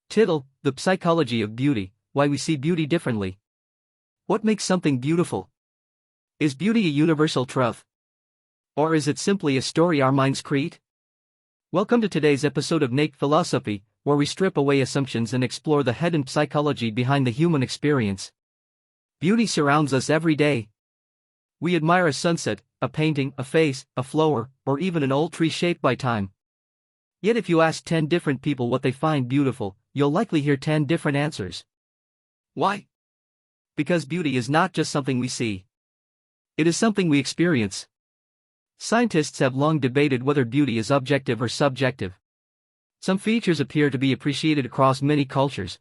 Tittle, The Psychology of Beauty, Why We See Beauty Differently. What makes something beautiful? Is beauty a universal truth? Or is it simply a story our minds create? Welcome to today's episode of Naked Philosophy, where we strip away assumptions and explore the hidden psychology behind the human experience. Beauty surrounds us every day. We admire a sunset, a painting, a face, a flower, or even an old tree shaped by time. Yet if you ask 10 different people what they find beautiful, you'll likely hear 10 different answers. Why? Because beauty is not just something we see. It is something we experience. Scientists have long debated whether beauty is objective or subjective. Some features appear to be appreciated across many cultures.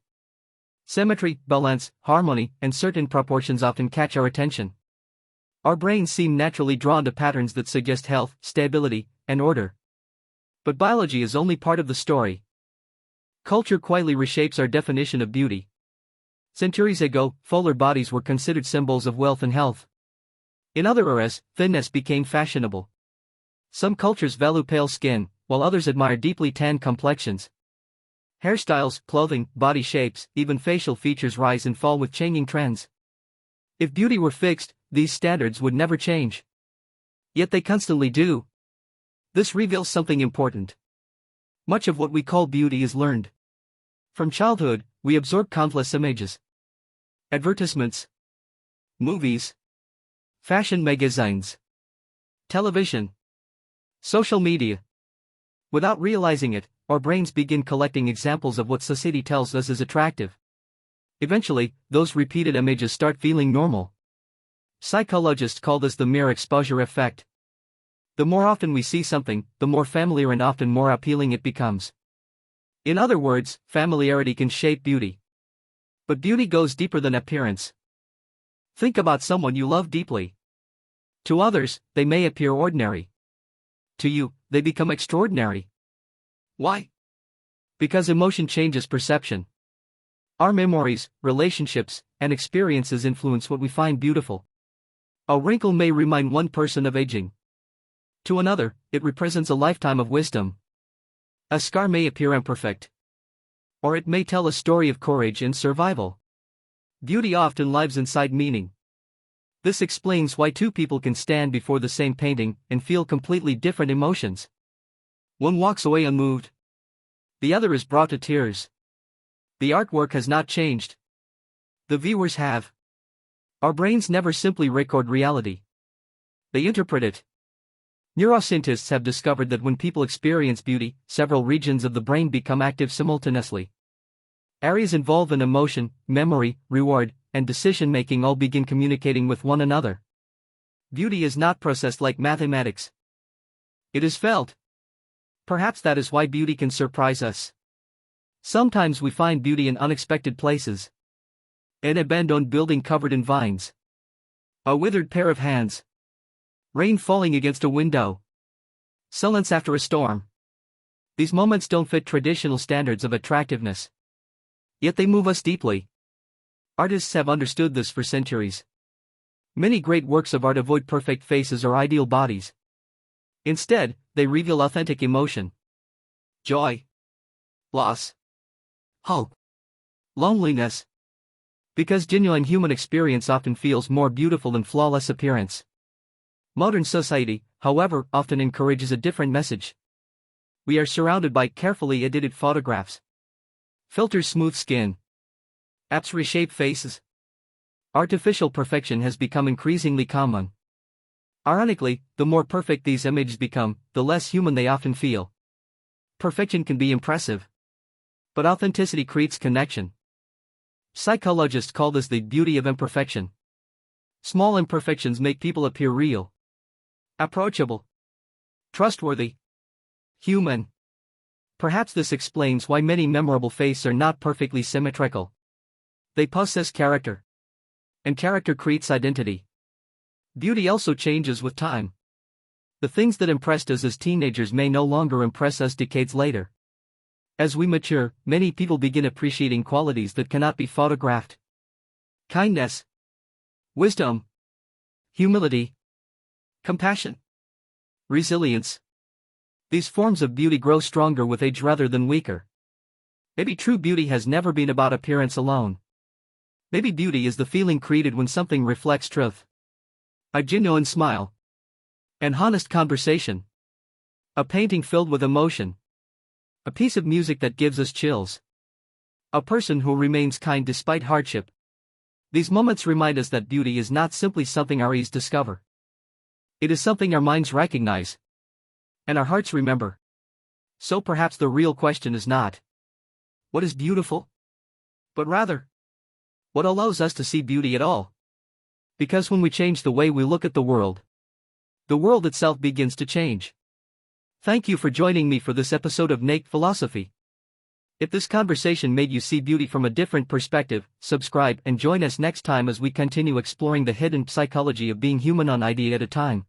Symmetry, balance, harmony, and certain proportions often catch our attention. Our brains seem naturally drawn to patterns that suggest health, stability, and order. But biology is only part of the story. Culture quietly reshapes our definition of beauty. Centuries ago, fuller bodies were considered symbols of wealth and health. In other eras, thinness became fashionable. Some cultures value pale skin, while others admire deeply tanned complexions. Hairstyles, clothing, body shapes, even facial features rise and fall with changing trends. If beauty were fixed, these standards would never change. Yet they constantly do. This reveals something important. Much of what we call beauty is learned. From childhood, we absorb countless images. Advertisements, movies, fashion magazines, television, social media. Without realizing it, our brains begin collecting examples of what society tells us is attractive. Eventually, those repeated images start feeling normal. Psychologists call this the mere exposure effect. The more often we see something, the more familiar and often more appealing it becomes. In other words, familiarity can shape beauty. But beauty goes deeper than appearance. Think about someone you love deeply. To others, they may appear ordinary. To you, they become extraordinary. Why? Because emotion changes perception. Our memories, relationships, and experiences influence what we find beautiful. A wrinkle may remind one person of aging. To another, it represents a lifetime of wisdom. A scar may appear imperfect. Or it may tell a story of courage and survival. Beauty often lives inside meaning. This explains why two people can stand before the same painting and feel completely different emotions. One walks away unmoved. The other is brought to tears. The artwork has not changed. The viewers have. Our brains never simply record reality. They interpret it. Neuroscientists have discovered that when people experience beauty, several regions of the brain become active simultaneously. Areas involved in emotion, memory, reward, and decision-making all begin communicating with one another. Beauty is not processed like mathematics. It is felt. Perhaps that is why beauty can surprise us. Sometimes we find beauty in unexpected places. An abandoned building covered in vines. A withered pair of hands. Rain falling against a window. Silence after a storm. These moments don't fit traditional standards of attractiveness. Yet they move us deeply. Artists have understood this for centuries. Many great works of art avoid perfect faces or ideal bodies. Instead, they reveal authentic emotion. Joy. Loss. Hope. Loneliness. Because genuine human experience often feels more beautiful than flawless appearance. Modern society, however, often encourages a different message. We are surrounded by carefully edited photographs. Filters smooth skin. Apps reshape faces. Artificial perfection has become increasingly common. Ironically, the more perfect these images become, the less human they often feel. Perfection can be impressive. But authenticity creates connection. Psychologists call this the beauty of imperfection. Small imperfections make people appear real. Approachable. Trustworthy. Human. Perhaps this explains why many memorable faces are not perfectly symmetrical. They possess character. And character creates identity. Beauty also changes with time. The things that impressed us as teenagers may no longer impress us decades later. As we mature, many people begin appreciating qualities that cannot be photographed. Kindness. Wisdom. Humility. Compassion. Resilience. These forms of beauty grow stronger with age rather than weaker. Maybe true beauty has never been about appearance alone. Maybe beauty is the feeling created when something reflects truth. A genuine smile. An honest conversation. A painting filled with emotion. A piece of music that gives us chills. A person who remains kind despite hardship. These moments remind us that beauty is not simply something our eyes discover. It is something our minds recognize. And our hearts remember. So perhaps the real question is not, what is beautiful? But rather, what allows us to see beauty at all? Because when we change the way we look at the world itself begins to change. Thank you for joining me for this episode of Naked Philosophy. If this conversation made you see beauty from a different perspective, subscribe and join us next time as we continue exploring the hidden psychology of being human, one idea at a time.